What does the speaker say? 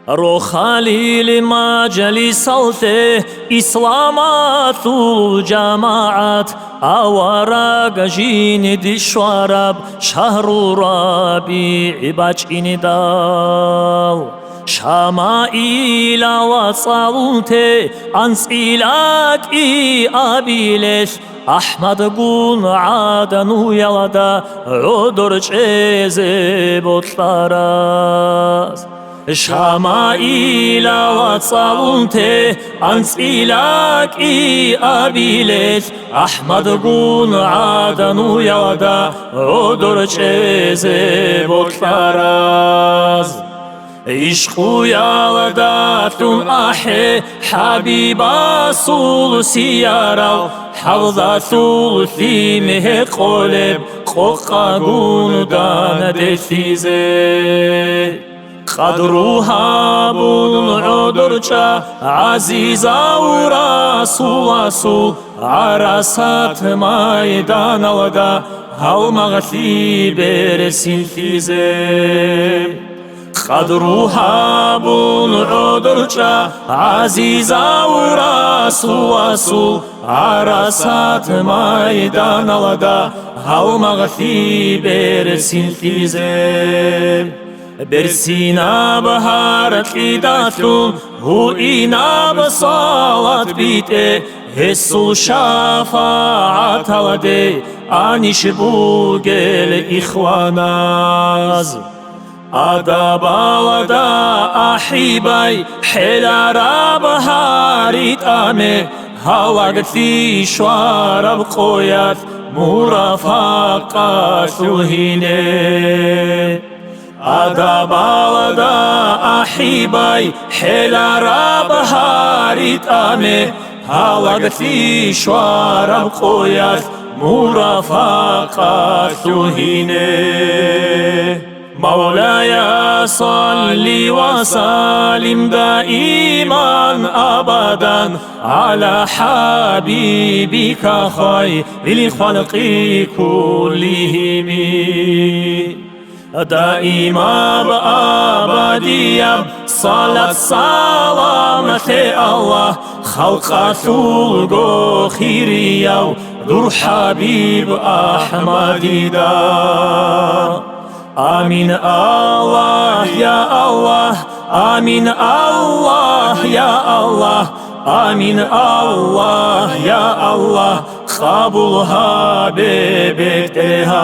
رو خلیل مجلس اسلامات و جماعت آوارا گجین دیشوارب شهر ربیع بچین دال شمائل و صلوت انسیلک ای آبیلش احمد گون عادنو یلدا عدر چیز بطلارز شمائل و صلوت انسیلک ای آبیلش احمد گون عادنو یلدا عدر چیز بطلارز عشق یادتون آه حبیبا سول سیارا حوضا ثیمه قلب قاقون دان دثیزه قدروها بون عدرچا عزیزا و رسول عرسات مایدان ودا هاو مغثی برسین فیزه قدروها بون عدرچا عزیزا و رسول عرسات مایدان ودا هاو مغثی برسین فیزه برسینا بهار قیداتون هو اینا بصالات بیته حسو شفاعت وده آنیش بوگل اخواناز آداب ودا احیبای حلارا بهاریت آمه هاوگتی شوارب قویت مرافقات وهینه آداب ودا احیبای حلارا بهاریت آمه هاوگتی شوارب قویت مرافقات وهینه مولاي صل وسلم دائما أبدا على حبيبك خير الخلق كلهم دائما بأبديا صلاة سلامة الله خلقة الخيرية در حبيب أحمد دا آمين الله يا الله آمين الله يا الله آمين الله يا الله قبولها بابتهام